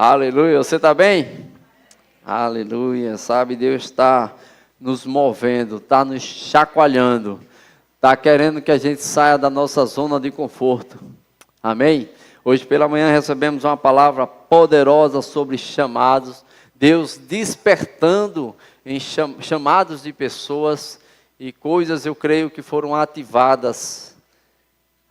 Aleluia, você está bem? Aleluia, sabe, Deus está nos movendo, está nos chacoalhando, está querendo que a gente saia da nossa zona de conforto, amém? Hoje pela manhã recebemos uma palavra poderosa sobre chamados, Deus despertando em chamados de pessoas e coisas eu creio que foram ativadas,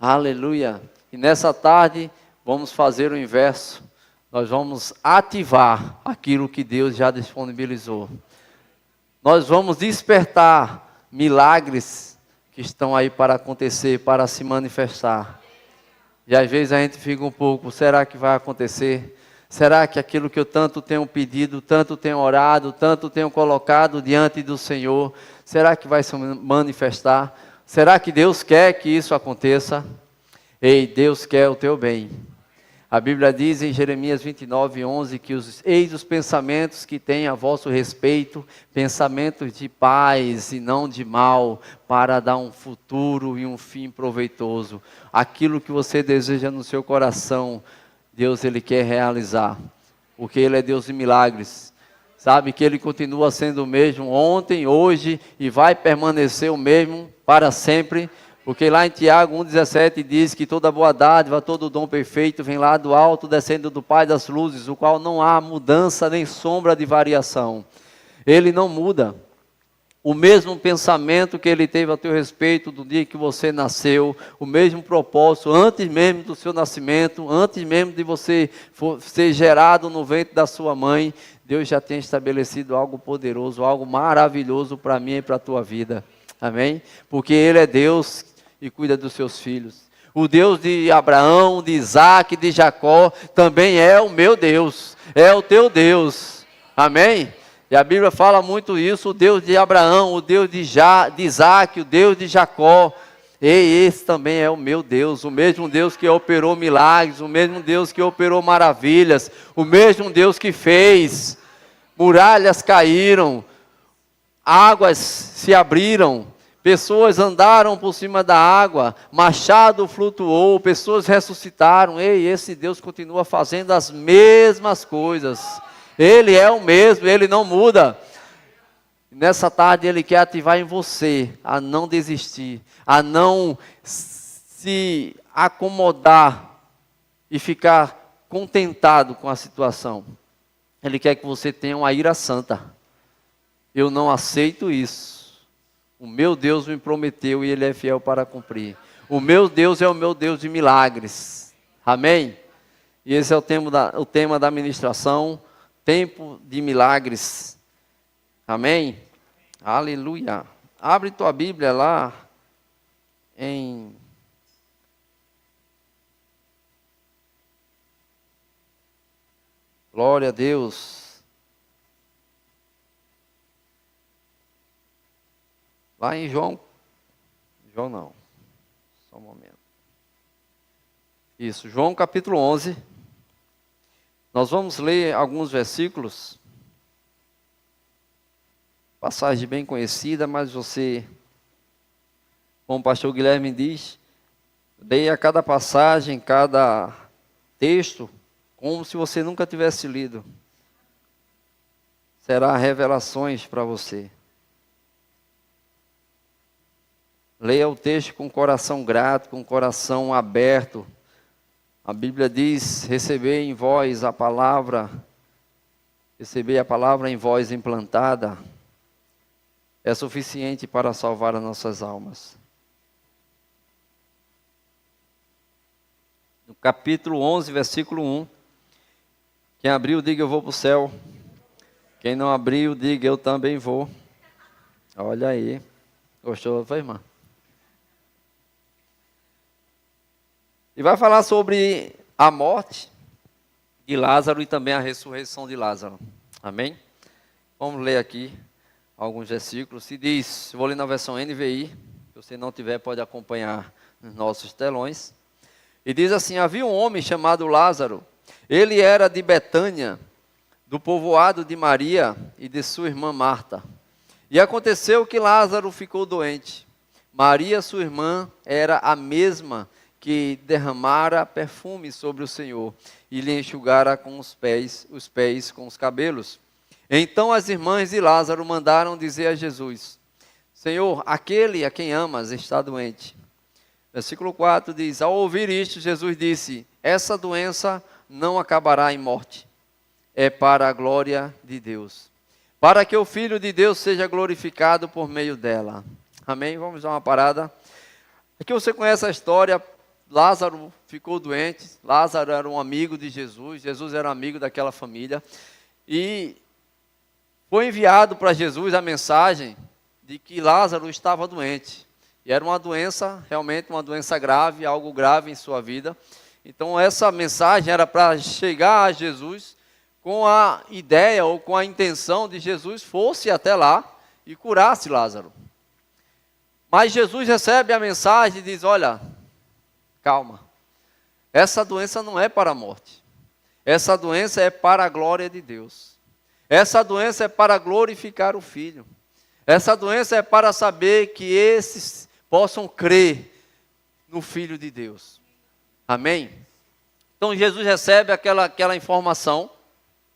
aleluia, e nessa tarde vamos fazer o inverso. Nós vamos ativar aquilo que Deus já disponibilizou. Nós vamos despertar milagres que estão aí para acontecer, para se manifestar. E às vezes a gente fica um pouco, será que vai acontecer? Será que aquilo que eu tanto tenho pedido, tanto tenho orado, tanto tenho colocado diante do Senhor, será que vai se manifestar? Será que Deus quer que isso aconteça? Ei, Deus quer o teu bem. A Bíblia diz em Jeremias 29:11 que eis os pensamentos que têm a vosso respeito, pensamentos de paz e não de mal, para dar um futuro e um fim proveitoso. Aquilo que você deseja no seu coração, Deus Ele quer realizar, porque Ele é Deus de milagres. Sabe que Ele continua sendo o mesmo ontem, hoje e vai permanecer o mesmo para sempre. Porque lá em Tiago 1,17 diz que toda boa dádiva, todo dom perfeito vem lá do alto, descendo do Pai das luzes, o qual não há mudança nem sombra de variação. Ele não muda. O mesmo pensamento que Ele teve a teu respeito do dia que você nasceu, o mesmo propósito, antes mesmo do seu nascimento, antes mesmo de você ser gerado no ventre da sua mãe, Deus já tem estabelecido algo poderoso, algo maravilhoso para mim e para a tua vida. Amém? Porque Ele é Deus e cuida dos seus filhos. O Deus de Abraão, de Isaac, de Jacó, também é o meu Deus, é o teu Deus. Amém? E a Bíblia fala muito isso, o Deus de Abraão, o Deus de Isaac, o Deus de Jacó. E esse também é o meu Deus, o mesmo Deus que operou milagres, o mesmo Deus que operou maravilhas, o mesmo Deus que fez, muralhas caíram, águas se abriram, pessoas andaram por cima da água, machado flutuou, pessoas ressuscitaram. Ei, esse Deus continua fazendo as mesmas coisas. Ele é o mesmo, Ele não muda. Nessa tarde Ele quer ativar em você a não desistir, a não se acomodar e ficar contentado com a situação. Ele quer que você tenha uma ira santa. Eu não aceito isso. O meu Deus me prometeu e Ele é fiel para cumprir. O meu Deus é o meu Deus de milagres. Amém? E esse é o tema da ministração, tempo de milagres. Amém? Aleluia. Abre tua Bíblia lá em glória a Deus. Lá em João não, só um momento. Isso, João capítulo 11. Nós vamos ler alguns versículos. Passagem bem conhecida, mas você, como o pastor Guilherme diz, leia cada passagem, cada texto, como se você nunca tivesse lido. Será revelações para você. Leia o texto com o coração grato, com o coração aberto. A Bíblia diz, receber em vós a palavra, receber a palavra em vós implantada, é suficiente para salvar as nossas almas. No capítulo 11, versículo 1, quem abriu, diga eu vou para o céu. Quem não abriu, diga eu também vou. Olha aí. Gostou, foi, irmã? E vai falar sobre a morte de Lázaro e também a ressurreição de Lázaro. Amém? Vamos ler aqui alguns versículos. E diz, vou ler na versão NVI, se você não tiver pode acompanhar nos nossos telões. E diz assim, havia um homem chamado Lázaro, ele era de Betânia, do povoado de Maria e de sua irmã Marta. E aconteceu que Lázaro ficou doente. Maria, sua irmã, era a mesma que derramara perfume sobre o Senhor e lhe enxugara com os pés com os cabelos. Então as irmãs de Lázaro mandaram dizer a Jesus: Senhor, aquele a quem amas está doente. Versículo 4 diz: ao ouvir isto, Jesus disse: essa doença não acabará em morte, é para a glória de Deus, para que o Filho de Deus seja glorificado por meio dela. Amém? Vamos dar uma parada. Aqui você conhece a história. Lázaro ficou doente. Lázaro era um amigo de Jesus. Jesus era amigo daquela família. E foi enviado para Jesus a mensagem de que Lázaro estava doente. E era uma doença, realmente uma doença grave, algo grave em sua vida. Então essa mensagem era para chegar a Jesus com a ideia ou com a intenção de Jesus fosse até lá e curasse Lázaro. Mas Jesus recebe a mensagem e diz: olha, calma, essa doença não é para a morte. Essa doença é para a glória de Deus. Essa doença é para glorificar o Filho. Essa doença é para saber que esses possam crer no Filho de Deus. Amém? Então Jesus recebe aquela informação,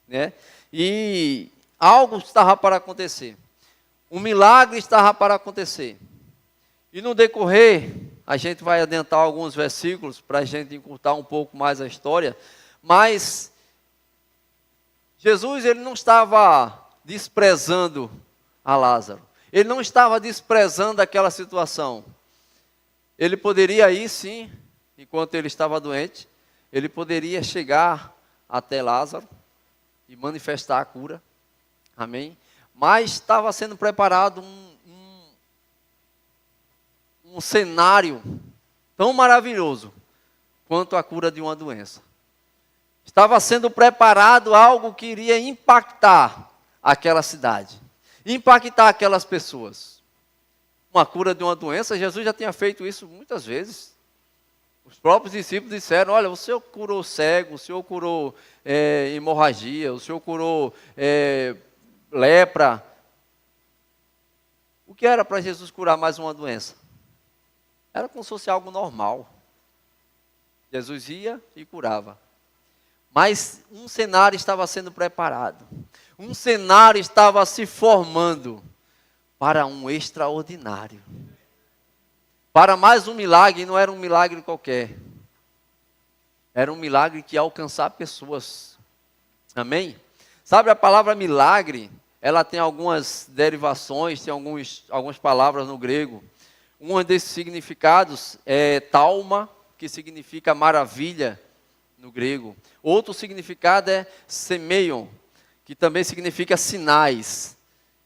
né? E algo estava para acontecer. Um milagre estava para acontecer. E no decorrer, a gente vai adentrar alguns versículos para a gente encurtar um pouco mais a história, mas Jesus ele não estava desprezando a Lázaro. Ele não estava desprezando aquela situação. Ele poderia ir sim, enquanto ele estava doente, ele poderia chegar até Lázaro e manifestar a cura. Amém? Mas estava sendo preparado um cenário tão maravilhoso quanto a cura de uma doença. Estava sendo preparado algo que iria impactar aquela cidade, impactar aquelas pessoas. Uma cura de uma doença, Jesus já tinha feito isso muitas vezes. Os próprios discípulos disseram: olha, o Senhor curou cego, o Senhor curou hemorragia, o Senhor curou lepra. O que era para Jesus curar mais uma doença? Era como se fosse algo normal. Jesus ia e curava. Mas um cenário estava sendo preparado. Um cenário estava se formando para um extraordinário. Para mais um milagre, não era um milagre qualquer. Era um milagre que ia alcançar pessoas. Amém? Sabe, a palavra milagre, ela tem algumas derivações, tem algumas palavras no grego. Um desses significados é talma, que significa maravilha no grego. Outro significado é semeion, que também significa sinais.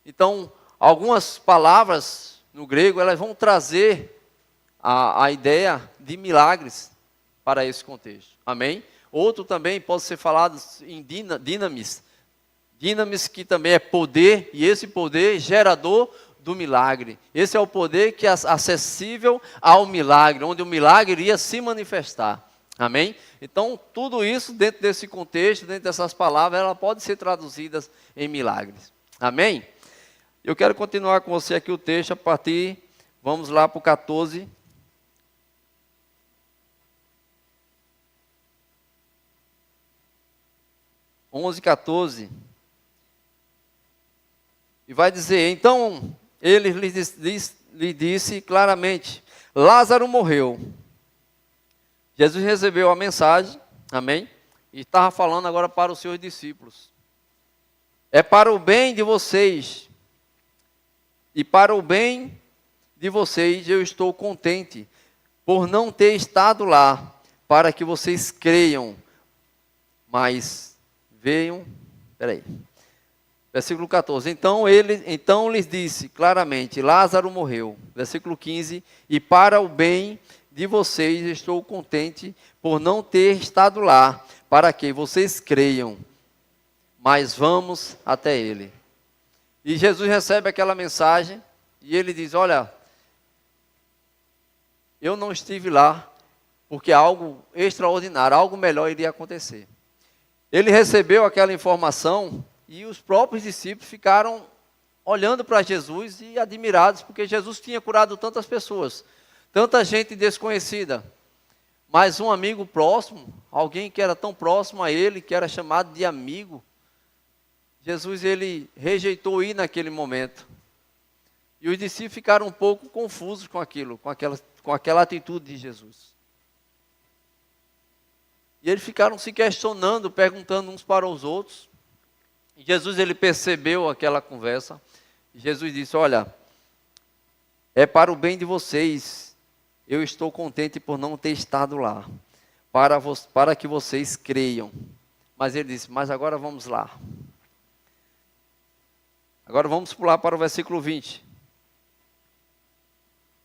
Então, algumas palavras no grego, elas vão trazer a ideia de milagres para esse contexto. Amém? Outro também pode ser falado em dinamis. Dinamis, que também é poder, e esse poder gerador do milagre. Esse é o poder que é acessível ao milagre, onde o milagre iria se manifestar. Amém? Então, tudo isso dentro desse contexto, dentro dessas palavras, ela pode ser traduzidas em milagres. Amém? Eu quero continuar com você aqui o texto a partir, vamos lá para o 14. (11, 14). E vai dizer: então ele lhe disse claramente: Lázaro morreu. Jesus recebeu a mensagem, amém? E estava falando agora para os seus discípulos. É para o bem de vocês, e para o bem de vocês eu estou contente, por não ter estado lá, para que vocês creiam, mas venham, versículo 14, então lhes disse claramente: Lázaro morreu. Versículo 15, e para o bem de vocês estou contente por não ter estado lá, para que vocês creiam, mas vamos até ele. E Jesus recebe aquela mensagem, e ele diz: olha, eu não estive lá, porque algo extraordinário, algo melhor iria acontecer. Ele recebeu aquela informação, e os próprios discípulos ficaram olhando para Jesus e admirados, porque Jesus tinha curado tantas pessoas, tanta gente desconhecida. Mas um amigo próximo, alguém que era tão próximo a ele, que era chamado de amigo, Jesus ele rejeitou ir naquele momento. E os discípulos ficaram um pouco confusos com aquilo, com aquela atitude de Jesus. E eles ficaram se questionando, perguntando uns para os outros. E Jesus ele percebeu aquela conversa. E Jesus disse: olha, é para o bem de vocês. Eu estou contente por não ter estado lá, para que vocês creiam. Mas ele disse: mas agora vamos lá. Agora vamos pular para o versículo 20.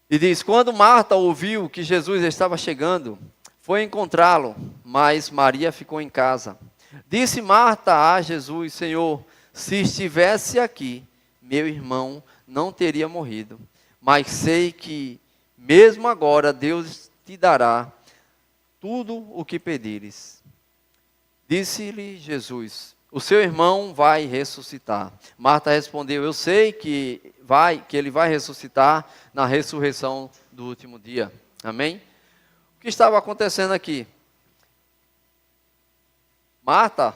E diz: quando Marta ouviu que Jesus estava chegando, foi encontrá-lo, mas Maria ficou em casa. Disse Marta a Jesus: Senhor, se estivesse aqui, meu irmão não teria morrido. Mas sei que, mesmo agora, Deus te dará tudo o que pedires. Disse-lhe Jesus: o seu irmão vai ressuscitar. Marta respondeu: eu sei que ele vai ressuscitar na ressurreição do último dia. Amém? O que estava acontecendo aqui? Marta,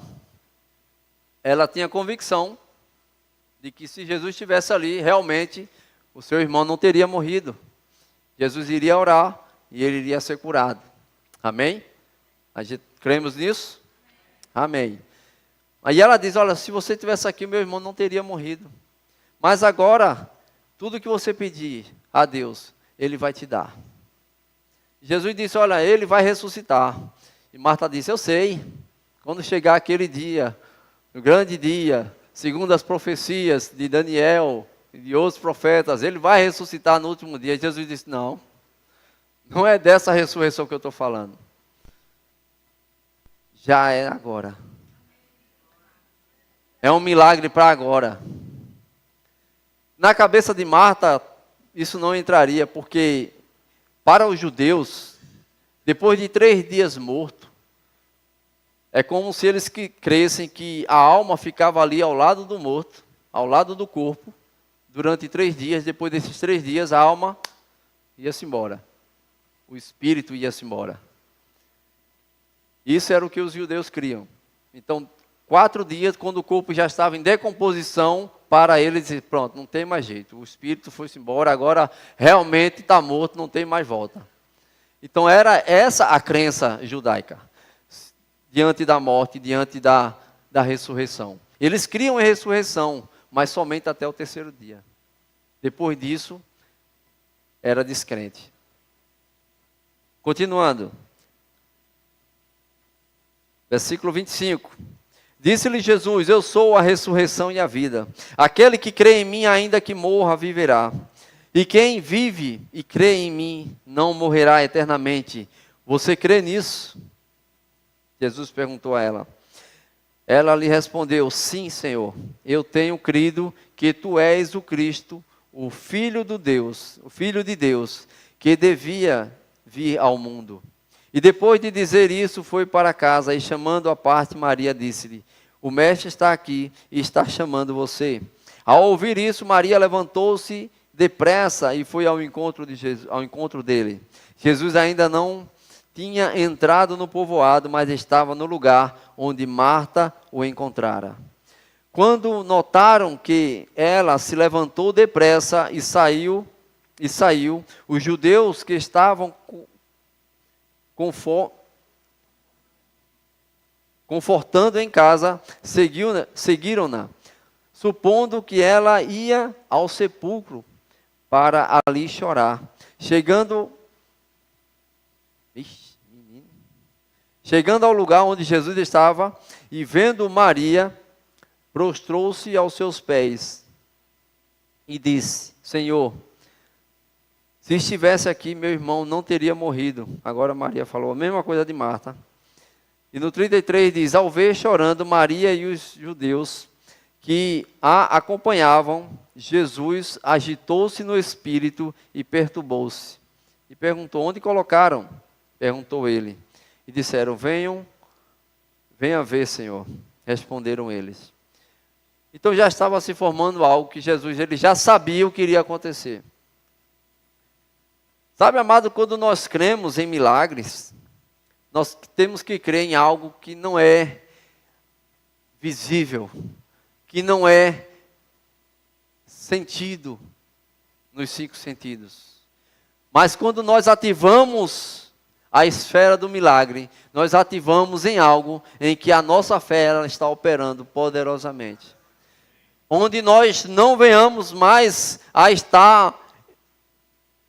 ela tinha convicção de que se Jesus estivesse ali, realmente o seu irmão não teria morrido. Jesus iria orar e ele iria ser curado. Amém? A gente cremos nisso? Amém. Aí ela diz: olha, se você estivesse aqui, meu irmão não teria morrido. Mas agora, tudo que você pedir a Deus, Ele vai te dar. Jesus disse: olha, Ele vai ressuscitar. E Marta disse: eu sei, quando chegar aquele dia, o grande dia, segundo as profecias de Daniel e de outros profetas, Ele vai ressuscitar no último dia. E Jesus disse: não, não é dessa ressurreição que eu estou falando. Já é agora. É um milagre para agora. Na cabeça de Marta, isso não entraria, porque para os judeus, depois de 3 dias morto, é como se eles crescem que a alma ficava ali ao lado do morto, ao lado do corpo, durante 3 dias. Depois desses 3 dias, a alma ia-se embora. O espírito ia-se embora. Isso era o que os judeus criam. Então, 4 dias, quando o corpo já estava em decomposição, para eles, pronto, não tem mais jeito. O espírito foi-se embora, agora realmente está morto, não tem mais volta. Então era essa a crença judaica, diante da morte, diante da ressurreição. Eles criam em ressurreição, mas somente até o 3º dia. Depois disso, era descrente. Continuando. Versículo 25. Disse-lhe Jesus: eu sou a ressurreição e a vida. Aquele que crê em mim, ainda que morra, viverá. E quem vive e crê em mim, não morrerá eternamente. Você crê nisso? Jesus perguntou a ela. Ela lhe respondeu: sim, Senhor. Eu tenho crido que tu és o Cristo, o Filho de Deus, que devia vir ao mundo. E depois de dizer isso, foi para casa e, chamando à parte Maria, disse-lhe: o mestre está aqui e está chamando você. Ao ouvir isso, Maria levantou-se depressa e foi ao encontro dele. Jesus ainda não tinha entrado no povoado, mas estava no lugar onde Marta o encontrara. Quando notaram que ela se levantou depressa e saiu, os judeus que estavam confortando em casa, seguiram-na, supondo que ela ia ao sepulcro para ali chorar. Chegando ao lugar onde Jesus estava e vendo Maria, prostrou-se aos seus pés e disse: Senhor, se estivesse aqui, meu irmão não teria morrido. Agora Maria falou a mesma coisa de Marta. E no 33 diz: ao ver chorando Maria e os judeus que a acompanhavam, Jesus agitou-se no espírito e perturbou-se. E perguntou: onde colocaram? Perguntou ele. E disseram: venha ver, Senhor. Responderam eles. Então já estava se formando algo que Jesus ele já sabia o que iria acontecer. Sabe, amado, quando nós cremos em milagres, nós temos que crer em algo que não é visível, que não é sentido nos 5 sentidos. Mas quando nós ativamos a esfera do milagre, nós ativamos em algo em que a nossa fé ela está operando poderosamente. Onde nós não venhamos mais a estar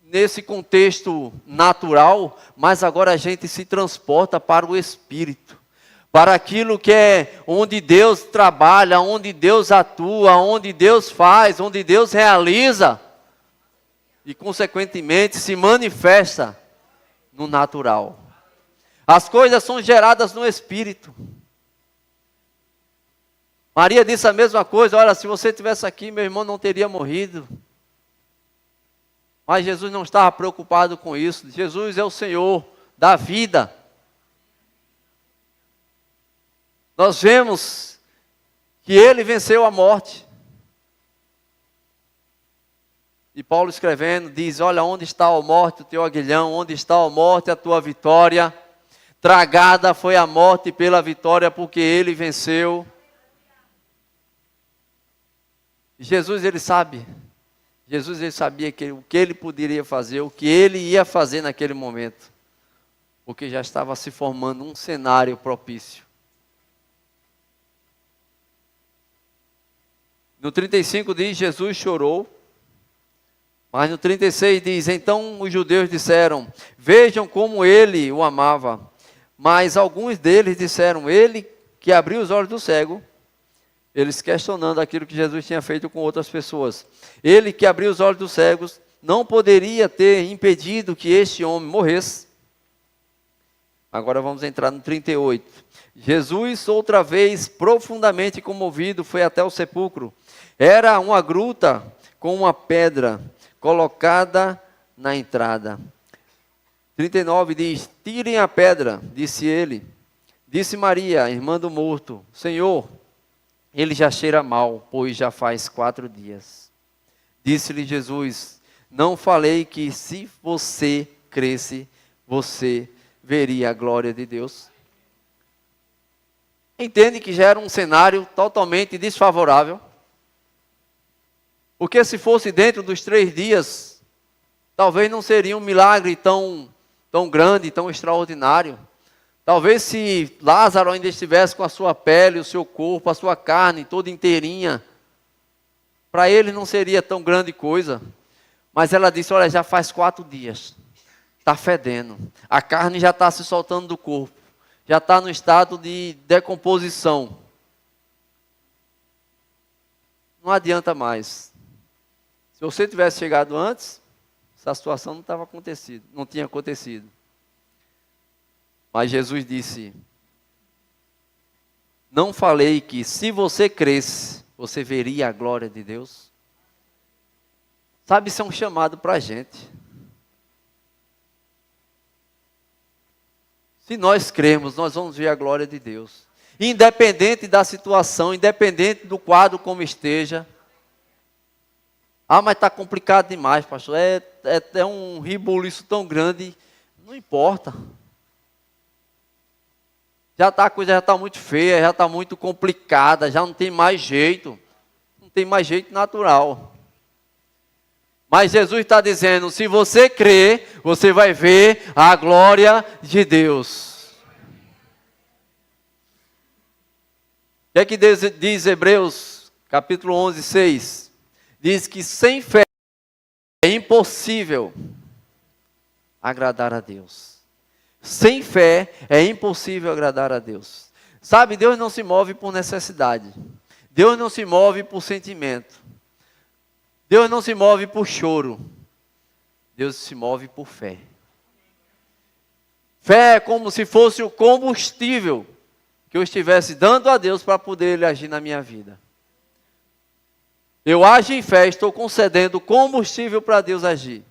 nesse contexto natural, mas agora a gente se transporta para o Espírito, para aquilo que é onde Deus trabalha, onde Deus atua, onde Deus faz, onde Deus realiza e consequentemente se manifesta no natural. As coisas são geradas no Espírito. Maria disse a mesma coisa, olha, se você estivesse aqui, meu irmão não teria morrido. Mas Jesus não estava preocupado com isso. Jesus é o Senhor da vida. Nós vemos que Ele venceu a morte. E Paulo escrevendo diz, olha, onde está a morte o teu aguilhão, onde está a morte a tua vitória? Tragada foi a morte pela vitória, porque Ele venceu. Jesus, Ele sabe. Jesus, Ele sabia o que Ele poderia fazer, o que Ele ia fazer naquele momento. Porque já estava se formando um cenário propício. No 35 diz, Jesus chorou. Mas no 36 diz, então os judeus disseram, vejam como Ele o amava. Mas alguns deles disseram, Ele que abriu os olhos do cego. Eles questionando aquilo que Jesus tinha feito com outras pessoas. Ele que abriu os olhos dos cegos, não poderia ter impedido que este homem morresse. Agora vamos entrar no 38. Jesus, outra vez, profundamente comovido, foi até o sepulcro. Era uma gruta com uma pedra colocada na entrada. 39 diz, tirem a pedra, disse ele. Disse Maria, irmã do morto, Senhor, ele já cheira mal, pois já faz 4 dias. Disse-lhe Jesus, não falei que se você cresce, você veria a glória de Deus? Entende que já era um cenário totalmente desfavorável? Porque se fosse dentro dos 3 dias, talvez não seria um milagre tão grande, tão extraordinário. Talvez se Lázaro ainda estivesse com a sua pele, o seu corpo, a sua carne toda inteirinha, para ele não seria tão grande coisa. Mas ela disse, olha, já faz 4 dias, está fedendo, a carne já está se soltando do corpo, já está no estado de decomposição. Não adianta mais. Se você tivesse chegado antes, essa situação não tinha acontecido. Mas Jesus disse, não falei que se você cresce, você veria a glória de Deus? Sabe, isso é um chamado para a gente. Se nós cremos, nós vamos ver a glória de Deus. Independente da situação, independente do quadro como esteja. Ah, mas está complicado demais, pastor. É um rebuliço tão grande. Não importa. A coisa já está muito feia, já está muito complicada, já não tem mais jeito. Não tem mais jeito natural. Mas Jesus está dizendo, se você crer, você vai ver a glória de Deus. O que é que diz Hebreus, capítulo 11, 6? Diz que sem fé é impossível agradar a Deus. Sem fé é impossível agradar a Deus. Sabe, Deus não se move por necessidade. Deus não se move por sentimento. Deus não se move por choro. Deus se move por fé. Fé é como se fosse o combustível que eu estivesse dando a Deus para poder Ele agir na minha vida. Eu ajo em fé, estou concedendo combustível para Deus agir.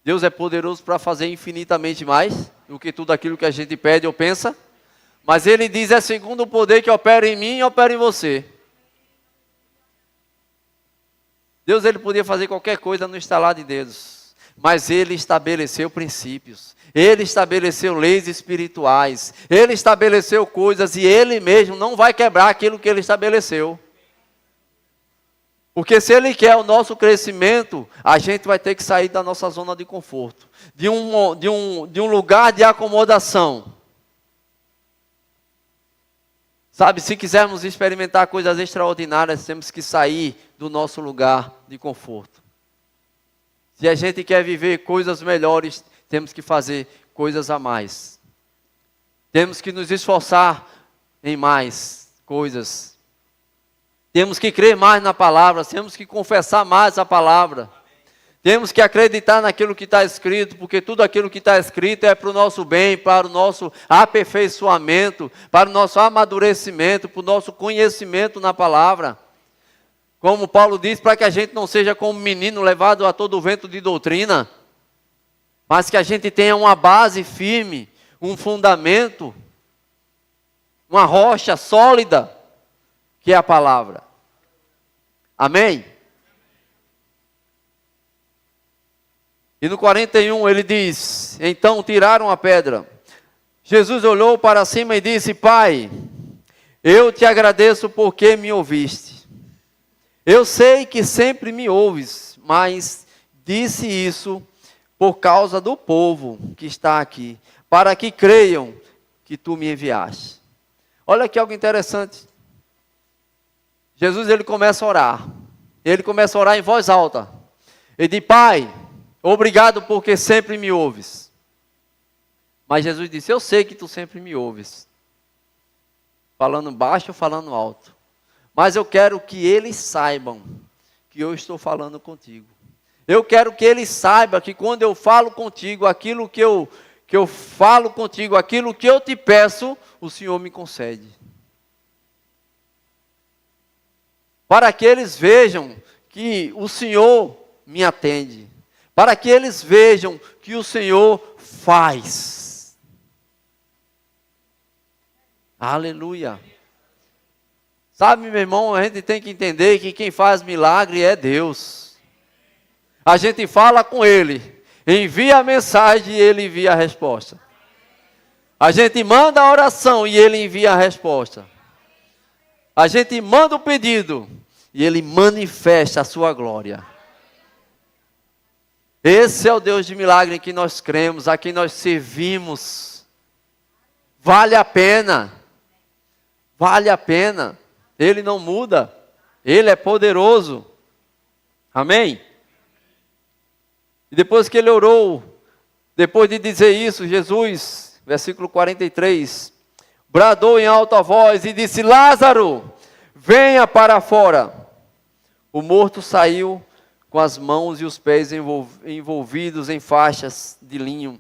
Deus é poderoso para fazer infinitamente mais do que tudo aquilo que a gente pede ou pensa. Mas Ele diz, é segundo o poder que opera em mim e opera em você. Deus, Ele podia fazer qualquer coisa no estalar de dedos. mas Ele estabeleceu princípios, Ele estabeleceu leis espirituais, Ele estabeleceu coisas e Ele mesmo não vai quebrar aquilo que Ele estabeleceu. Porque se Ele quer o nosso crescimento, a gente vai ter que sair da nossa zona de conforto, de um lugar de acomodação. Sabe, se quisermos experimentar coisas extraordinárias, temos que sair do nosso lugar de conforto. Se a gente quer viver coisas melhores, temos que fazer coisas a mais. Temos que nos esforçar em mais coisas. Temos que crer mais na palavra, temos que confessar mais a palavra. Temos que acreditar naquilo que está escrito, porque tudo aquilo que está escrito é para o nosso bem, para o nosso aperfeiçoamento, para o nosso amadurecimento, para o nosso conhecimento na palavra. Como Paulo diz, para que a gente não seja como um menino levado a todo o vento de doutrina, mas que a gente tenha uma base firme, um fundamento, uma rocha sólida, que é a palavra. Amém? E no 41 ele diz, então tiraram a pedra. Jesus olhou para cima e disse, Pai, eu te agradeço porque me ouviste. Eu sei que sempre me ouves, mas disse isso por causa do povo que está aqui, para que creiam que tu me enviaste. Olha aqui algo interessante. Jesus ele começa a orar. Ele começa a orar em voz alta. Ele diz, Pai, obrigado porque sempre me ouves. Mas Jesus disse, eu sei que tu sempre me ouves. Falando baixo ou falando alto. Mas eu quero que eles saibam que eu estou falando contigo. Eu quero que eles saibam que quando eu falo contigo, aquilo que eu falo contigo, aquilo que eu te peço, o Senhor me concede. Para que eles vejam que o Senhor me atende. Para que eles vejam que o Senhor faz. Aleluia. Sabe, meu irmão, a gente tem que entender que quem faz milagre é Deus. A gente fala com Ele, envia a mensagem e Ele envia a resposta. A gente manda a oração e Ele envia a resposta. A gente manda o pedido e Ele manifesta a sua glória. Esse é o Deus de milagre em que nós cremos, a quem nós servimos. Vale a pena. Vale a pena. Ele não muda. Ele é poderoso. Amém? E depois que ele orou, depois de dizer isso, Jesus, versículo 43, bradou em alta voz e disse, Lázaro, venha para fora. O morto saiu com as mãos e os pés envolvidos em faixas de linho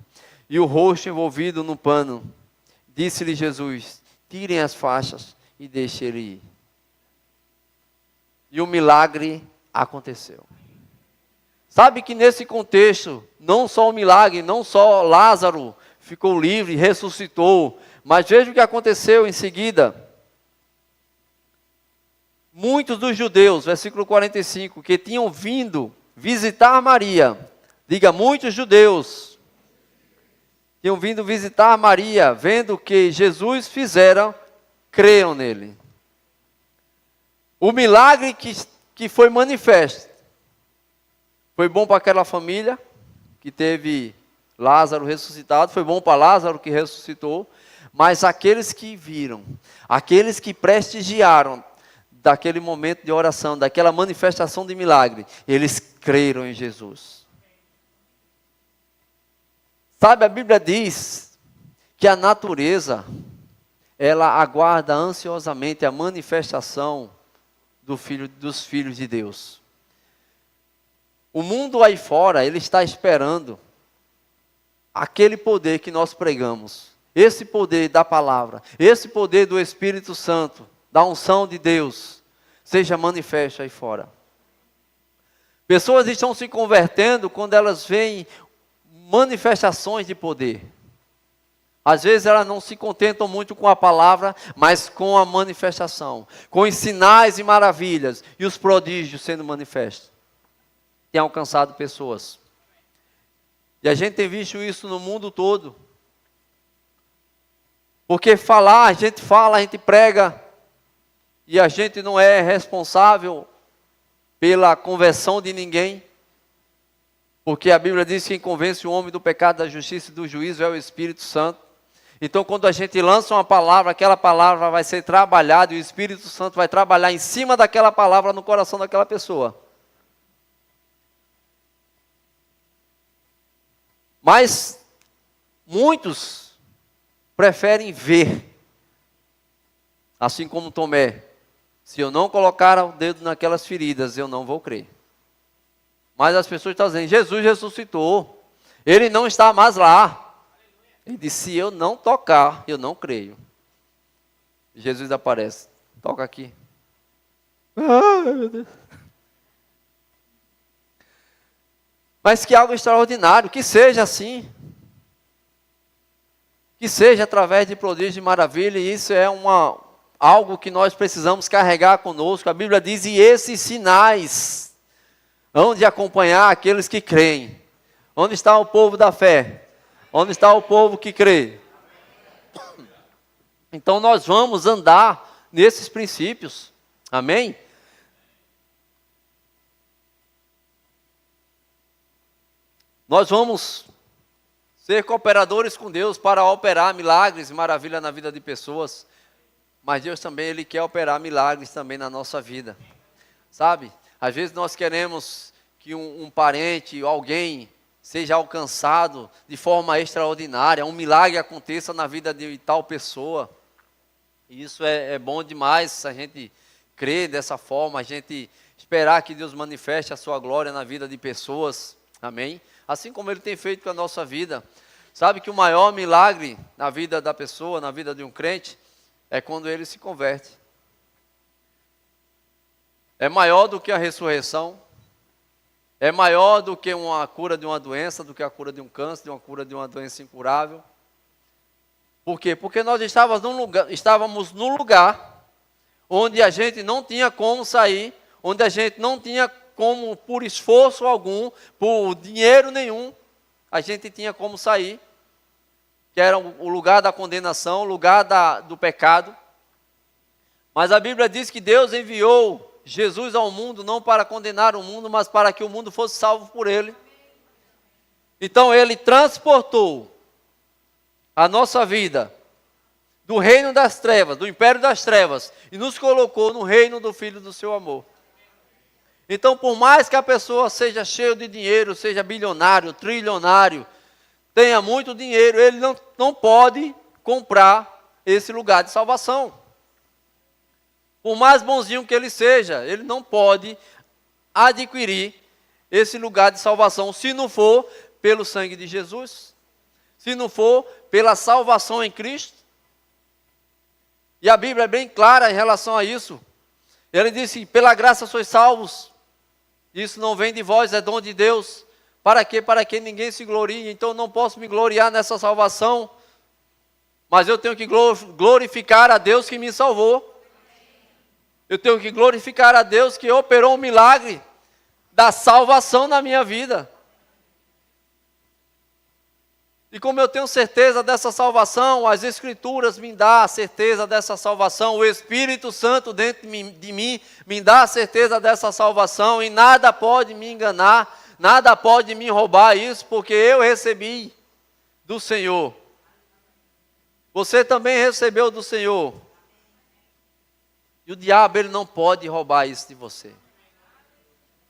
e o rosto envolvido no pano. Disse-lhe Jesus, tirem as faixas e deixem ele ir. E o milagre aconteceu. Sabe que nesse contexto, não só o milagre, não só Lázaro ficou livre, ressuscitou, mas veja o que aconteceu em seguida. Muitos dos judeus, versículo 45, que tinham vindo visitar Maria, diga, muitos judeus, tinham vindo visitar Maria, vendo o que Jesus fizera, creram nele. O milagre que foi manifesto, foi bom para aquela família, que teve Lázaro ressuscitado, foi bom para Lázaro que ressuscitou, mas aqueles que viram, aqueles que prestigiaram daquele momento de oração, daquela manifestação de milagre, eles creram em Jesus. Sabe, a Bíblia diz que a natureza, ela aguarda ansiosamente a manifestação dos filhos de Deus. O mundo aí fora, ele está esperando aquele poder que nós pregamos, esse poder da palavra, esse poder do Espírito Santo, da unção de Deus, seja manifesto aí fora. Pessoas estão se convertendo quando elas veem manifestações de poder. Às vezes elas não se contentam muito com a palavra, mas com a manifestação, com os sinais e maravilhas e os prodígios sendo manifestos. Tem alcançado pessoas. E a gente tem visto isso no mundo todo. Porque falar, a gente fala, a gente prega, e a gente não é responsável pela conversão de ninguém. Porque a Bíblia diz que quem convence o homem do pecado, da justiça e do juízo é o Espírito Santo. Então, quando a gente lança uma palavra, aquela palavra vai ser trabalhada e o Espírito Santo vai trabalhar em cima daquela palavra no coração daquela pessoa. Mas muitos preferem ver, assim como Tomé. Se eu não colocar o dedo naquelas feridas, eu não vou crer. Mas as pessoas estão dizendo, Jesus ressuscitou, Ele não está mais lá. Ele disse, se eu não tocar, eu não creio. Jesus aparece, toca aqui. Ai, meu Deus. Mas que algo extraordinário, que seja assim. Que seja através de prodígios e maravilha, e isso é algo que nós precisamos carregar conosco. A Bíblia diz, e esses sinais hão de acompanhar aqueles que creem. Onde está o povo da fé? Onde está o povo que crê? Então nós vamos andar nesses princípios. Amém? Nós vamos ser cooperadores com Deus para operar milagres e maravilhas na vida de pessoas. Mas Deus também, Ele quer operar milagres também na nossa vida. Sabe? Às vezes nós queremos que um parente, alguém, seja alcançado de forma extraordinária, um milagre aconteça na vida de tal pessoa. E isso é bom demais, a gente crer dessa forma, a gente esperar que Deus manifeste a sua glória na vida de pessoas. Amém? Assim como Ele tem feito com a nossa vida. Sabe que o maior milagre na vida da pessoa, na vida de um crente, é quando ele se converte. É maior do que a ressurreição. É maior do que uma cura de uma doença, do que a cura de um câncer, de uma cura de uma doença incurável. Por quê? Porque nós estávamos num lugar onde a gente não tinha como sair, onde a gente não tinha como, por esforço algum, por dinheiro nenhum, a gente tinha como sair, que era o lugar da condenação, o lugar do pecado. Mas a Bíblia diz que Deus enviou Jesus ao mundo, não para condenar o mundo, mas para que o mundo fosse salvo por Ele. Então Ele transportou a nossa vida do reino das trevas, do império das trevas, e nos colocou no reino do Filho do seu amor. Então, por mais que a pessoa seja cheia de dinheiro, seja bilionário, trilionário, tenha muito dinheiro, ele não pode comprar esse lugar de salvação. Por mais bonzinho que ele seja, ele não pode adquirir esse lugar de salvação, se não for pelo sangue de Jesus, se não for pela salvação em Cristo. E a Bíblia é bem clara em relação a isso. Ele disse, pela graça sois salvos. Isso não vem de vós, é dom de Deus. Para quê? Para que ninguém se glorie. Então eu não posso me gloriar nessa salvação, mas eu tenho que glorificar a Deus que me salvou. Eu tenho que glorificar a Deus que operou um milagre da salvação na minha vida. E como eu tenho certeza dessa salvação, as Escrituras me dão a certeza dessa salvação, o Espírito Santo dentro de mim me dá a certeza dessa salvação, e nada pode me enganar, nada pode me roubar isso, porque eu recebi do Senhor. Você também recebeu do Senhor. E o diabo, ele não pode roubar isso de você.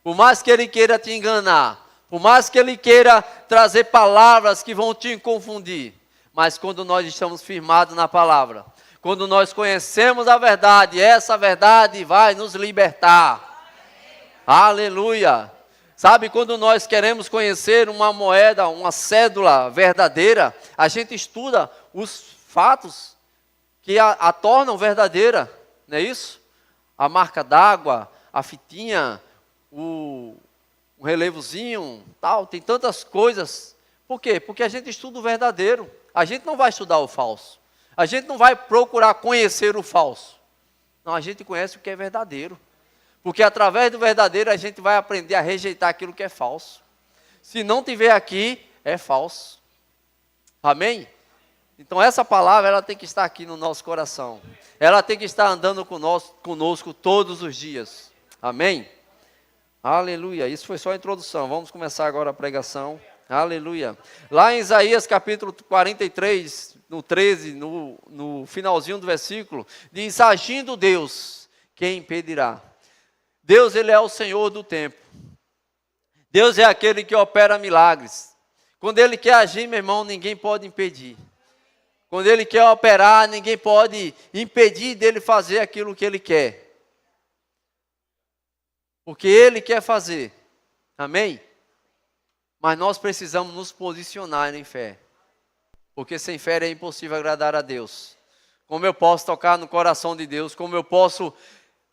Por mais que ele queira te enganar, por mais que ele queira trazer palavras que vão te confundir, mas quando nós estamos firmados na palavra, quando nós conhecemos a verdade, essa verdade vai nos libertar. Aleluia! Sabe, quando nós queremos conhecer uma moeda, uma cédula verdadeira, a gente estuda os fatos que a tornam verdadeira, não é isso? A marca d'água, a fitinha, um relevozinho, tal, tem tantas coisas. Por quê? Porque a gente estuda o verdadeiro. A gente não vai estudar o falso. A gente não vai procurar conhecer o falso. Não, a gente conhece o que é verdadeiro. Porque através do verdadeiro a gente vai aprender a rejeitar aquilo que é falso. Se não tiver aqui, é falso. Amém? Então essa palavra ela tem que estar aqui no nosso coração. Ela tem que estar andando conosco todos os dias. Amém? Aleluia. Isso foi só a introdução. Vamos começar agora a pregação. Aleluia. Lá em Isaías capítulo 43, no 13, no finalzinho do versículo, diz: agindo Deus, quem impedirá? Deus, ele é o Senhor do tempo. Deus é aquele que opera milagres. Quando ele quer agir, meu irmão, ninguém pode impedir. Quando ele quer operar, ninguém pode impedir dele fazer aquilo que ele quer. Porque ele quer fazer. Amém? Mas nós precisamos nos posicionar em fé. Porque sem fé é impossível agradar a Deus. Como eu posso tocar no coração de Deus? Como eu posso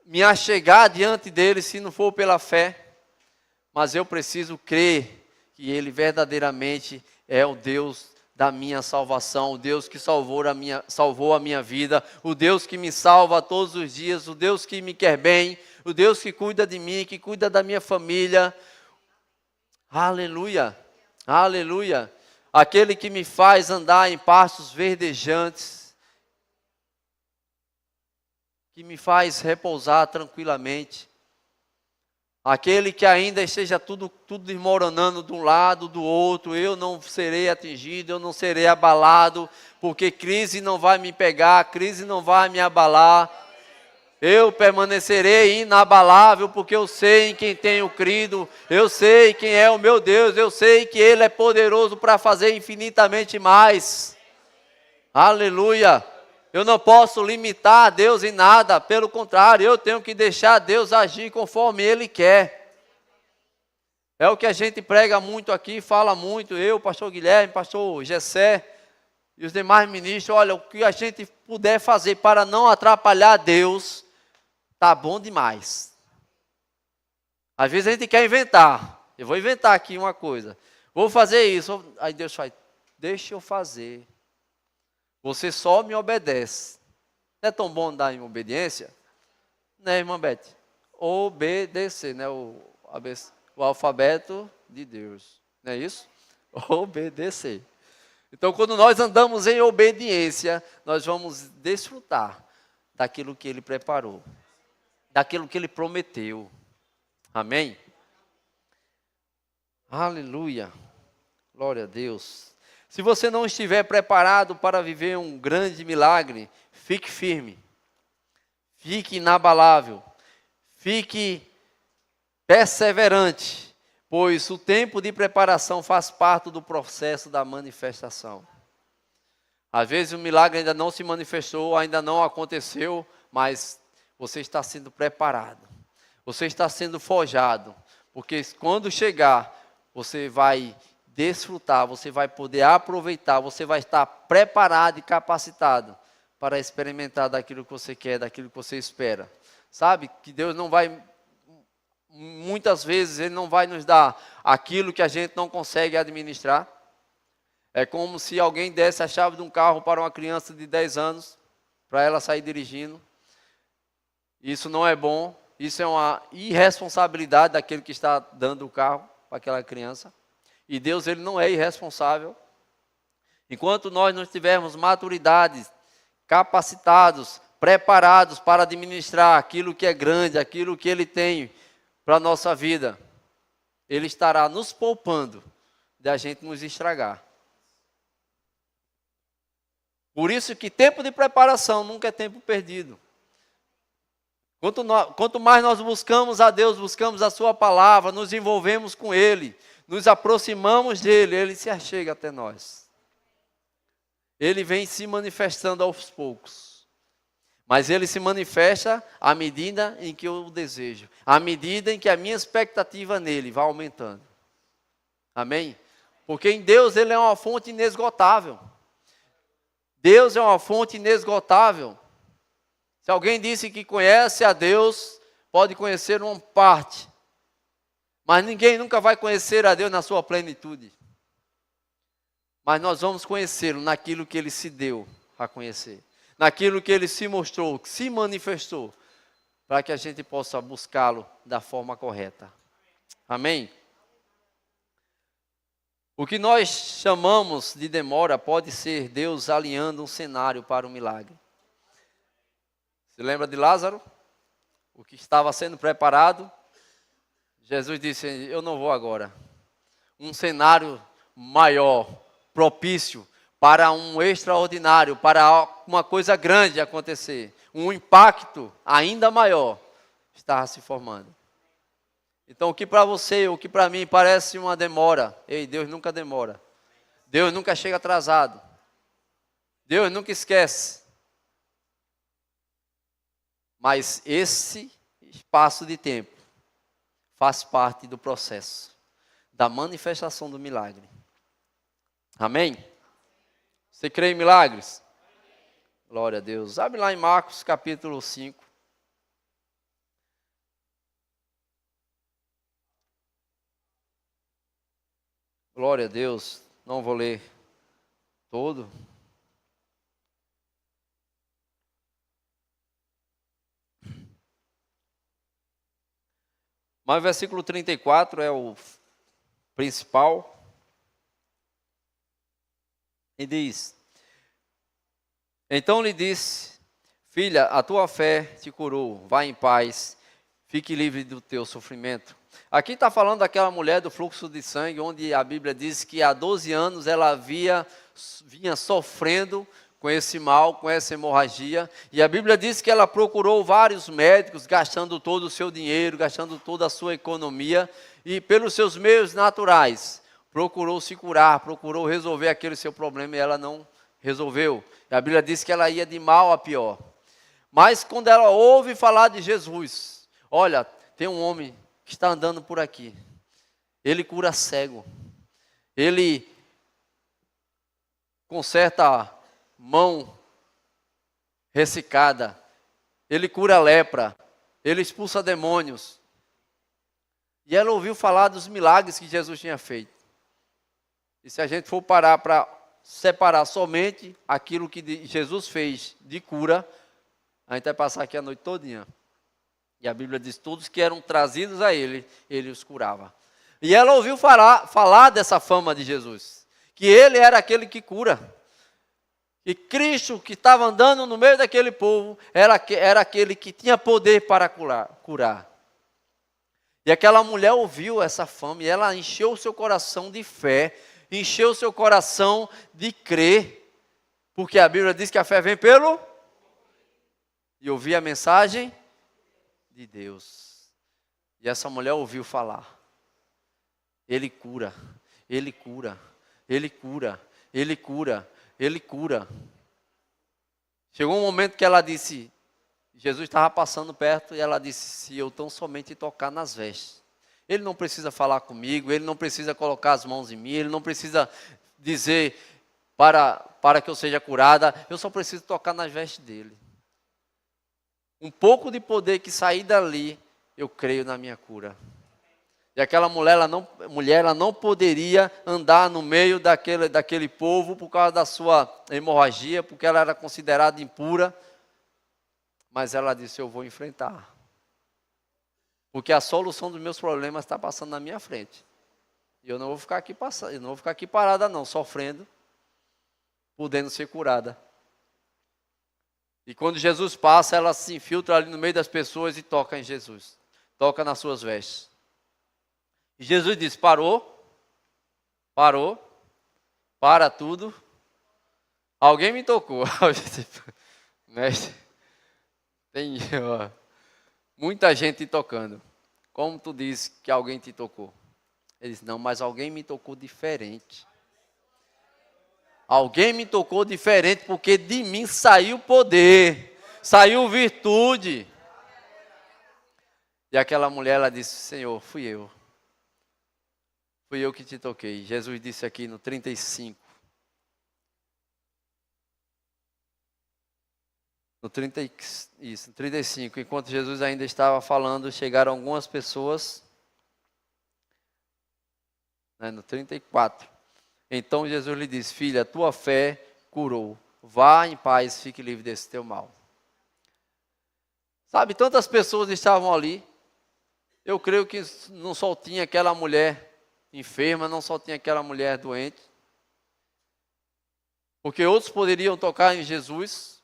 me achegar diante dele se não for pela fé? Mas eu preciso crer que ele verdadeiramente é o Deus da minha salvação, o Deus que salvou a minha vida, o Deus que me salva todos os dias, o Deus que me quer bem, o Deus que cuida de mim, que cuida da minha família. Aleluia, aleluia. Aquele que me faz andar em pastos verdejantes, que me faz repousar tranquilamente. Aquele que ainda esteja tudo desmoronando de um lado, do outro, eu não serei atingido, eu não serei abalado, porque crise não vai me pegar, crise não vai me abalar. Eu permanecerei inabalável, porque eu sei em quem tenho crido, eu sei quem é o meu Deus, eu sei que Ele é poderoso para fazer infinitamente mais. Aleluia! Eu não posso limitar a Deus em nada, pelo contrário, eu tenho que deixar Deus agir conforme Ele quer. É o que a gente prega muito aqui, fala muito, eu, pastor Guilherme, pastor Gessé e os demais ministros. Olha, o que a gente puder fazer para não atrapalhar Deus, tá bom demais. Às vezes a gente quer inventar. Eu vou inventar aqui uma coisa. Vou fazer isso. Aí Deus fala, deixa eu fazer. Você só me obedece. Não é tão bom dar em obediência? Né, irmã Beth? Obedecer, né? O alfabeto de Deus. Não é isso? Obedecer. Então, quando nós andamos em obediência, nós vamos desfrutar daquilo que Ele preparou, daquilo que Ele prometeu. Amém? Aleluia. Glória a Deus. Se você não estiver preparado para viver um grande milagre, fique firme, fique inabalável, fique perseverante, pois o tempo de preparação faz parte do processo da manifestação. Às vezes o milagre ainda não se manifestou, ainda não aconteceu, mas você está sendo preparado, você está sendo forjado, porque quando chegar, você vai desfrutar, você vai poder aproveitar, você vai estar preparado e capacitado para experimentar daquilo que você quer, daquilo que você espera. Sabe que Deus não vai, muitas vezes Ele não vai nos dar aquilo que a gente não consegue administrar. É como se alguém desse a chave de um carro para uma criança de 10 anos, para ela sair dirigindo. Isso não é bom, isso é uma irresponsabilidade daquele que está dando o carro para aquela criança. E Deus, Ele não é irresponsável. Enquanto nós não tivermos maturidade, capacitados, preparados para administrar aquilo que é grande, aquilo que Ele tem para a nossa vida, Ele estará nos poupando de a gente nos estragar. Por isso que tempo de preparação nunca é tempo perdido. Quanto mais nós buscamos a Deus, buscamos a Sua palavra, nos envolvemos com Ele, nos aproximamos dEle, Ele se achega até nós. Ele vem se manifestando aos poucos. Mas Ele se manifesta à medida em que eu o desejo, à medida em que a minha expectativa nele vai aumentando. Amém? Porque em Deus Ele é uma fonte inesgotável. Deus é uma fonte inesgotável. Se alguém disse que conhece a Deus, pode conhecer uma parte. Mas ninguém nunca vai conhecer a Deus na sua plenitude. Mas nós vamos conhecê-lo naquilo que Ele se deu a conhecer. Naquilo que Ele se mostrou, que se manifestou. Para que a gente possa buscá-lo da forma correta. Amém? O que nós chamamos de demora pode ser Deus alinhando um cenário para um milagre. Se lembra de Lázaro? O que estava sendo preparado? Jesus disse, eu não vou agora. Um cenário maior, propício, para um extraordinário, para uma coisa grande acontecer. Um impacto ainda maior estava se formando. Então, o que para você, o que para mim parece uma demora, ei, Deus nunca demora. Deus nunca chega atrasado. Deus nunca esquece. Mas esse espaço de tempo faz parte do processo, da manifestação do milagre. Amém? Você crê em milagres? Glória a Deus. Abre lá em Marcos capítulo 5. Glória a Deus. Não vou ler todo. Mas o versículo 34 é o principal. E diz: então lhe disse, filha, a tua fé te curou, vá em paz, fique livre do teu sofrimento. Aqui está falando daquela mulher do fluxo de sangue, onde a Bíblia diz que há 12 anos ela vinha sofrendo com esse mal, com essa hemorragia. E a Bíblia diz que ela procurou vários médicos, gastando todo o seu dinheiro, gastando toda a sua economia. E pelos seus meios naturais, procurou se curar, procurou resolver aquele seu problema e ela não resolveu. E a Bíblia diz que ela ia de mal a pior. Mas quando ela ouve falar de Jesus, olha, tem um homem que está andando por aqui. Ele cura cego. Ele conserta mão ressecada. Ele cura lepra. Ele expulsa demônios. E ela ouviu falar dos milagres que Jesus tinha feito. E se a gente for parar para separar somente aquilo que Jesus fez de cura, a gente vai passar aqui a noite todinha. E a Bíblia diz, todos que eram trazidos a ele, ele os curava. E ela ouviu falar dessa fama de Jesus, que ele era aquele que cura. E Cristo, que estava andando no meio daquele povo, era aquele que tinha poder para curar. E aquela mulher ouviu essa fama e ela encheu o seu coração de fé, encheu o seu coração de crer, porque a Bíblia diz que a fé vem pelo e ouvir a mensagem de Deus. E essa mulher ouviu falar. Ele cura, ele cura, ele cura, ele cura, ele cura. Chegou um momento que ela disse, Jesus estava passando perto e ela disse, se eu tão somente tocar nas vestes. Ele não precisa falar comigo, ele não precisa colocar as mãos em mim, ele não precisa dizer para que eu seja curada, eu só preciso tocar nas vestes dele. Um pouco de poder que sair dali, eu creio na minha cura. E aquela mulher, ela não poderia andar no meio daquele povo por causa da sua hemorragia, porque ela era considerada impura. Mas ela disse, eu vou enfrentar. Porque a solução dos meus problemas está passando na minha frente. E eu não vou ficar aqui parada não, sofrendo, podendo ser curada. E quando Jesus passa, ela se infiltra ali no meio das pessoas e toca em Jesus. Toca nas suas vestes. E Jesus diz, parou, para tudo. Alguém me tocou. Mestre, tem muita gente tocando. Como tu disse que alguém te tocou? Ele disse, não, mas alguém me tocou diferente. Alguém me tocou diferente, porque de mim saiu poder, saiu virtude. E aquela mulher, ela disse, Senhor, fui eu que te toquei. Jesus disse aqui no 35. No 35, enquanto Jesus ainda estava falando, chegaram algumas pessoas. No 34. Então Jesus lhe disse, filha, tua fé curou. Vá em paz, fique livre desse teu mal. Sabe, tantas pessoas estavam ali. Eu creio que não só tinha aquela mulher enferma, não só tinha aquela mulher doente. Porque outros poderiam tocar em Jesus,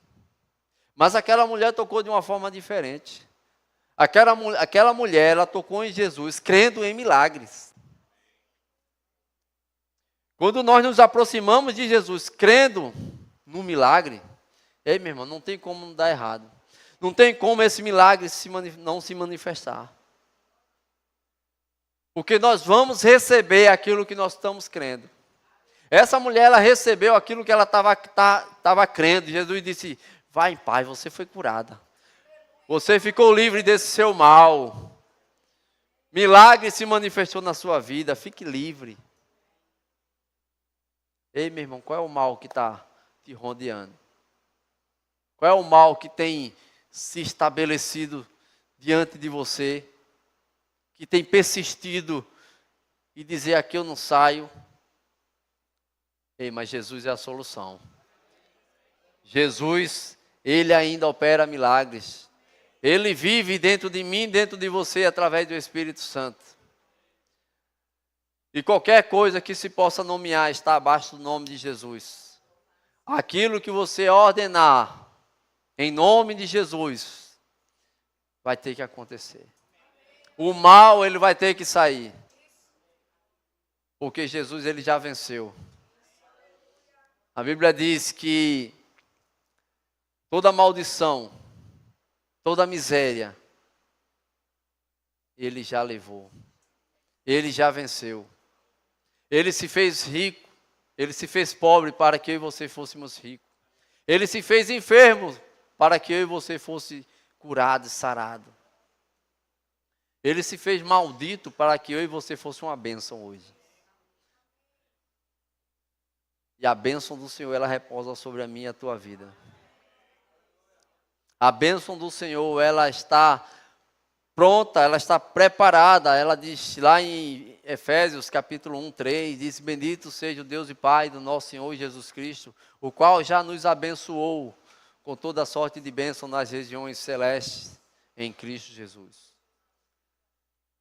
mas aquela mulher tocou de uma forma diferente. Aquela mulher, ela tocou em Jesus, crendo em milagres. Quando nós nos aproximamos de Jesus, crendo no milagre, ei, meu irmão, não tem como não dar errado. Não tem como esse milagre não se manifestar. Porque nós vamos receber aquilo que nós estamos crendo. Essa mulher, ela recebeu aquilo que ela estava crendo. Jesus disse, vai em paz, você foi curada. Você ficou livre desse seu mal. Milagre se manifestou na sua vida, fique livre. Ei, meu irmão, qual é o mal que está te rodeando? Qual é o mal que tem se estabelecido diante de você? Que tem persistido e dizer, aqui eu não saio. Ei, mas Jesus é a solução. Jesus, Ele ainda opera milagres. Ele vive dentro de mim, dentro de você, através do Espírito Santo. E qualquer coisa que se possa nomear está abaixo do nome de Jesus. Aquilo que você ordenar, em nome de Jesus, vai ter que acontecer. O mal, ele vai ter que sair. Porque Jesus, ele já venceu. A Bíblia diz que toda maldição, toda miséria, Ele já levou. Ele já venceu. Ele se fez rico, Ele se fez pobre para que eu e você fôssemos ricos. Ele se fez enfermo para que eu e você fosse curado e sarado. Ele se fez maldito para que eu e você fosse uma bênção hoje. E a bênção do Senhor, ela repousa sobre a minha e a tua vida. A bênção do Senhor, ela está pronta, ela está preparada. Ela diz lá em Efésios capítulo 1, 3, diz, bendito seja o Deus e Pai do nosso Senhor Jesus Cristo, o qual já nos abençoou com toda sorte de bênção nas regiões celestes em Cristo Jesus.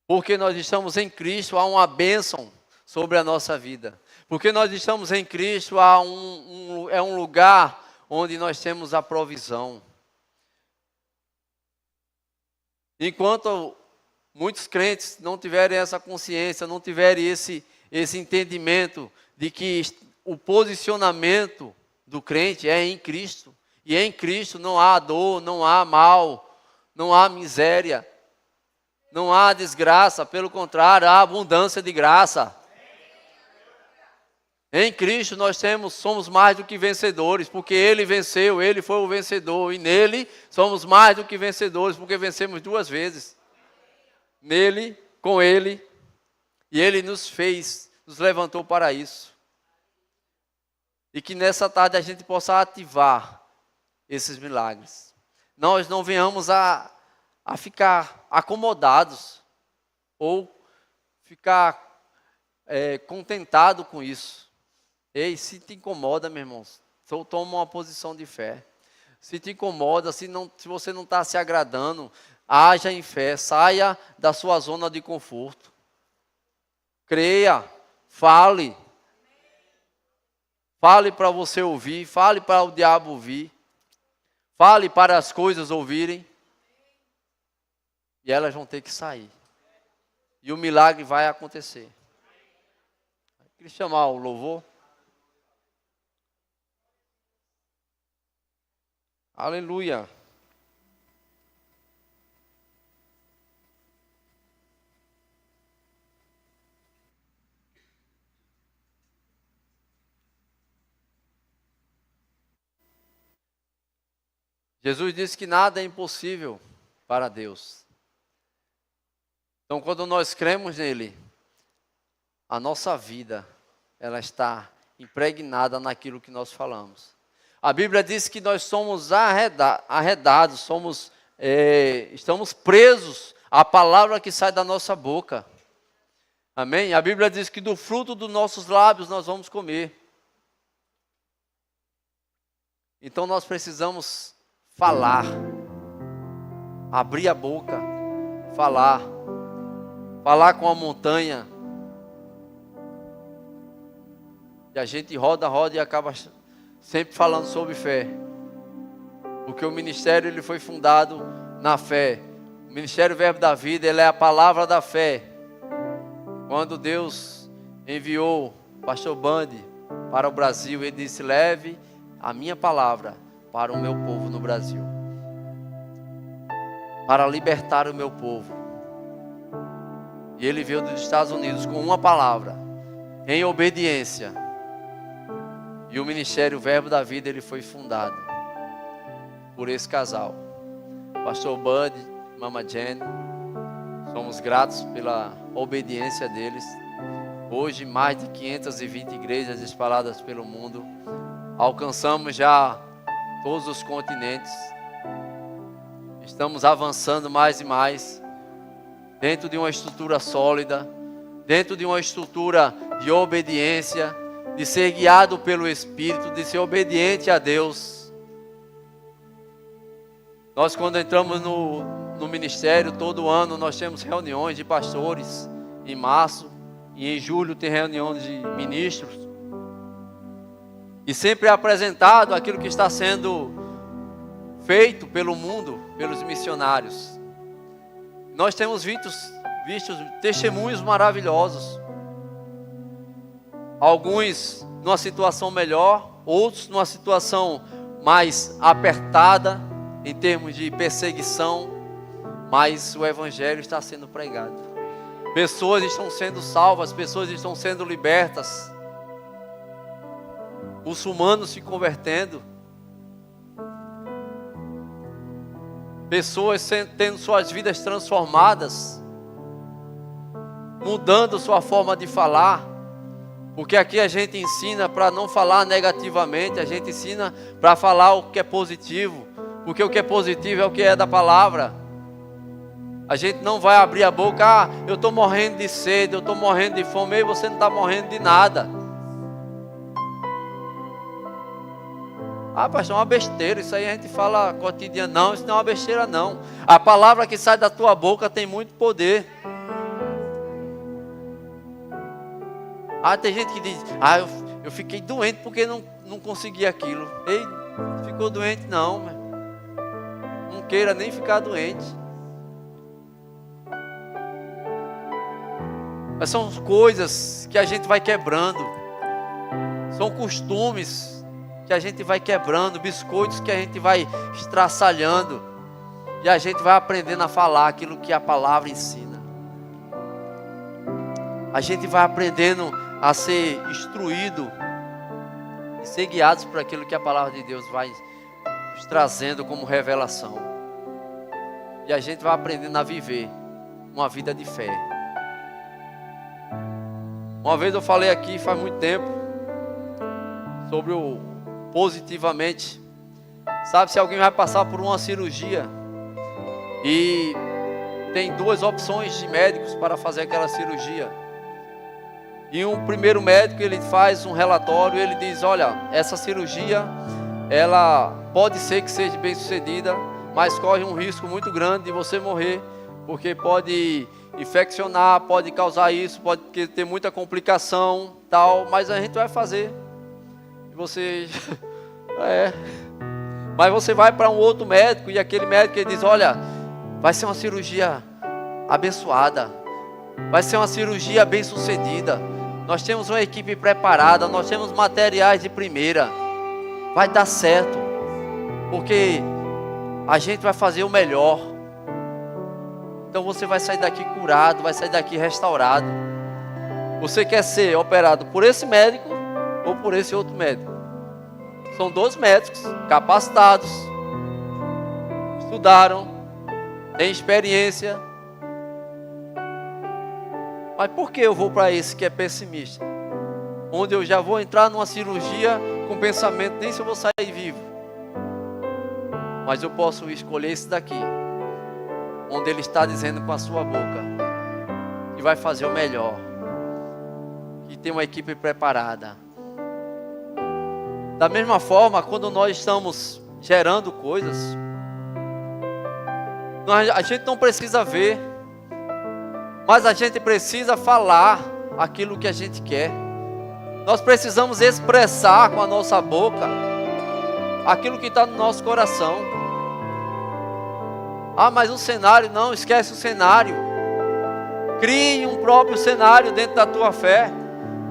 Porque nós estamos em Cristo, há uma bênção sobre a nossa vida. Porque nós estamos em Cristo, é um lugar onde nós temos a provisão. Enquanto muitos crentes não tiverem essa consciência, não tiverem esse entendimento de que o posicionamento do crente é em Cristo. E em Cristo não há dor, não há mal, não há miséria, não há desgraça. Pelo contrário, há abundância de graça. Em Cristo nós somos mais do que vencedores, porque Ele venceu, Ele foi o vencedor. E nele somos mais do que vencedores, porque vencemos 2 vezes. Nele, com Ele, e Ele nos levantou para isso. E que nessa tarde a gente possa ativar esses milagres. Nós não venhamos a ficar acomodados, ou ficar contentado com isso. Ei, se te incomoda, meu irmão, toma uma posição de fé. Se te incomoda, se você não está se agradando, haja em fé, saia da sua zona de conforto. Creia, fale. Fale para você ouvir, fale para o diabo ouvir. Fale para as coisas ouvirem. E elas vão ter que sair. E o milagre vai acontecer. Queria chamar o louvor. Aleluia. Jesus disse que nada é impossível para Deus. Então, quando nós cremos nele, a nossa vida, ela está impregnada naquilo que nós falamos. A Bíblia diz que nós somos arredados, estamos presos à palavra que sai da nossa boca. Amém? A Bíblia diz que do fruto dos nossos lábios nós vamos comer. Então nós precisamos falar, abrir a boca, falar com a montanha, E a gente roda e acaba sempre falando sobre fé. Porque o ministério ele foi fundado na fé. O Ministério Verbo da Vida, ele é a palavra da fé. Quando Deus enviou o pastor Bandi para o Brasil, ele disse: leve a minha palavra para o meu povo no Brasil, para libertar o meu povo. E ele veio dos Estados Unidos com uma palavra, em obediência. E o Ministério Verbo da Vida, ele foi fundado por esse casal, pastor Bud, Mama Jenny. Somos gratos pela obediência deles. Hoje mais de 520 igrejas espalhadas pelo mundo. Alcançamos já todos os continentes. Estamos avançando mais e mais, dentro de uma estrutura sólida, dentro de uma estrutura de obediência, de ser guiado pelo Espírito, de ser obediente a Deus. Nós, quando entramos no ministério, todo ano nós temos reuniões de pastores, em março, e em julho tem reuniões de ministros. E sempre é apresentado aquilo que está sendo feito pelo mundo, pelos missionários. Nós temos visto testemunhos maravilhosos. Alguns numa situação melhor, outros numa situação mais apertada, em termos de perseguição, mas o Evangelho está sendo pregado. Pessoas estão sendo salvas, pessoas estão sendo libertas. Muçulmanos se convertendo. Pessoas tendo suas vidas transformadas, mudando sua forma de falar. Porque aqui a gente ensina para não falar negativamente, a gente ensina para falar o que é positivo. Porque o que é positivo é o que é da palavra. A gente não vai abrir a boca: eu estou morrendo de sede, eu estou morrendo de fome. E você não está morrendo de nada. Pastor, é uma besteira, isso aí a gente fala cotidiano. Não, isso não é uma besteira não. A palavra que sai da tua boca tem muito poder. Tem gente que diz: eu fiquei doente porque não consegui aquilo. Ei, ficou doente não, não queira nem ficar doente. Mas são coisas que a gente vai quebrando. São costumes que a gente vai quebrando, biscoitos que a gente vai estraçalhando. E a gente vai aprendendo a falar aquilo que a palavra ensina. A gente vai aprendendo a ser instruído e ser guiados por aquilo que a palavra de Deus vai nos trazendo como revelação. E a gente vai aprendendo a viver uma vida de fé. Uma vez eu falei aqui, faz muito tempo, sobre o positivamente. Sabe, se alguém vai passar por uma cirurgia e tem duas opções de médicos para fazer aquela cirurgia. E um primeiro médico, ele faz um relatório, ele diz: olha, essa cirurgia, ela pode ser que seja bem sucedida, mas corre um risco muito grande de você morrer, porque pode infeccionar, pode causar isso, pode ter muita complicação, tal, mas a gente vai fazer. E você, mas você vai para um outro médico, e aquele médico ele diz: olha, vai ser uma cirurgia abençoada, vai ser uma cirurgia bem sucedida. Nós temos uma equipe preparada, nós temos materiais de primeira. Vai dar certo, porque a gente vai fazer o melhor. Então você vai sair daqui curado, vai sair daqui restaurado. Você quer ser operado por esse médico ou por esse outro médico? São dois médicos capacitados, estudaram, têm experiência. Mas por que eu vou para esse que é pessimista? Onde eu já vou entrar numa cirurgia com pensamento, nem se eu vou sair vivo. Mas eu posso escolher esse daqui, onde ele está dizendo com a sua boca que vai fazer o melhor, que tem uma equipe preparada. Da mesma forma, quando nós estamos gerando coisas, a gente não precisa ver, mas a gente precisa falar aquilo que a gente quer. Nós precisamos expressar com a nossa boca aquilo que está no nosso coração. Ah, mas o cenário, não, esquece o cenário. Crie um próprio cenário dentro da tua fé.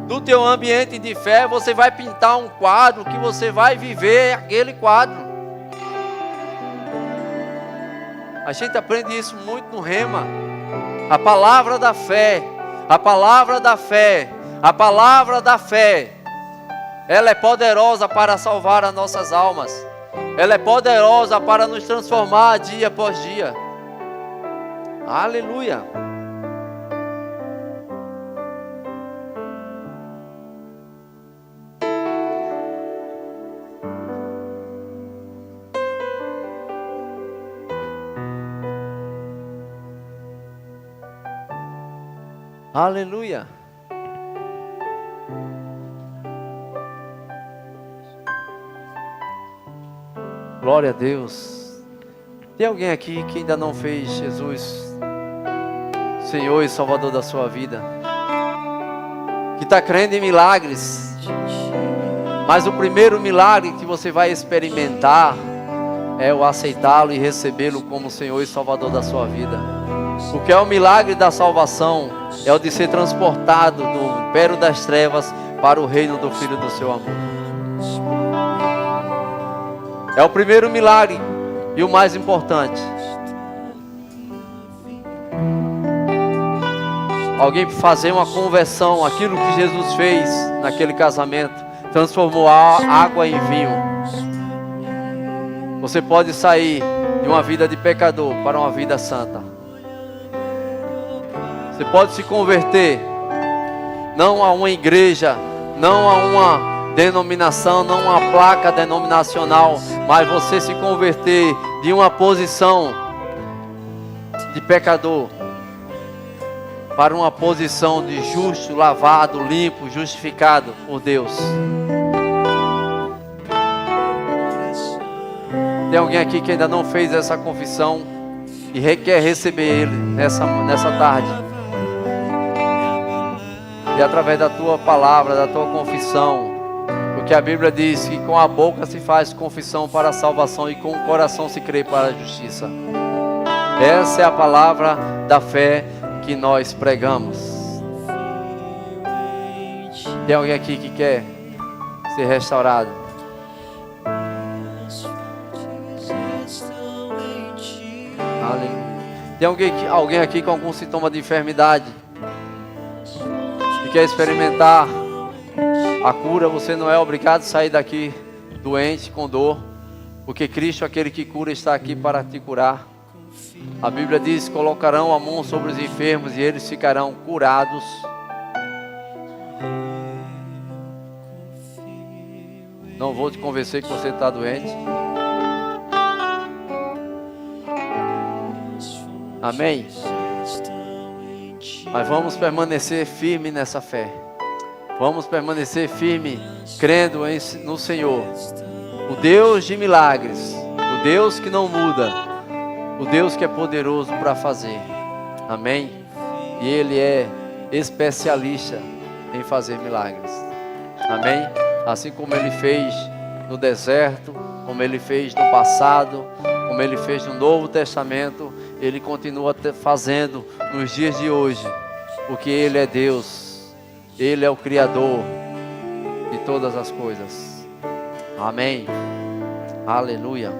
Do teu ambiente de fé, você vai pintar um quadro que você vai viver aquele quadro. A gente aprende isso muito no Rema. A palavra da fé, a palavra da fé, a palavra da fé, ela é poderosa para salvar as nossas almas. Ela é poderosa para nos transformar dia após dia. Aleluia. Aleluia. Glória a Deus. Tem alguém aqui que ainda não fez Jesus Senhor e Salvador da sua vida? Que está crendo em milagres. Mas o primeiro milagre que você vai experimentar é o aceitá-lo e recebê-lo como Senhor e Salvador da sua vida. O que é o milagre da salvação é o de ser transportado do império das trevas para o reino do Filho do seu amor. É o primeiro milagre e o mais importante. Alguém fazer uma conversão, aquilo que Jesus fez naquele casamento, transformou a água em vinho. Você pode sair de uma vida de pecador para uma vida santa. Você pode se converter, não a uma igreja, não a uma denominação, não uma placa denominacional, mas você se converter de uma posição de pecador para uma posição de justo, lavado, limpo, justificado por Deus. Tem alguém aqui que ainda não fez essa confissão e quer receber Ele nessa tarde? E através da tua palavra, da tua confissão, porque a Bíblia diz que com a boca se faz confissão para a salvação e com o coração se crê para a justiça. Essa é a palavra da fé que nós pregamos. Tem alguém aqui que quer ser restaurado? Aleluia. Tem alguém aqui com algum sintoma de enfermidade e quer experimentar a cura? Você não é obrigado a sair daqui doente, com dor, porque Cristo, aquele que cura, está aqui para te curar. A Bíblia diz: colocarão a mão sobre os enfermos e eles ficarão curados. Não vou te convencer que você está doente. Amém? Mas vamos permanecer firme nessa fé. Vamos permanecer firme, crendo no Senhor, o Deus de milagres, o Deus que não muda, o Deus que é poderoso para fazer. Amém? E Ele é especialista em fazer milagres. Amém? Assim como Ele fez no deserto, como Ele fez no passado, como Ele fez no Novo Testamento, Ele continua fazendo nos dias de hoje, porque Ele é Deus. Ele é o Criador de todas as coisas. Amém. Aleluia.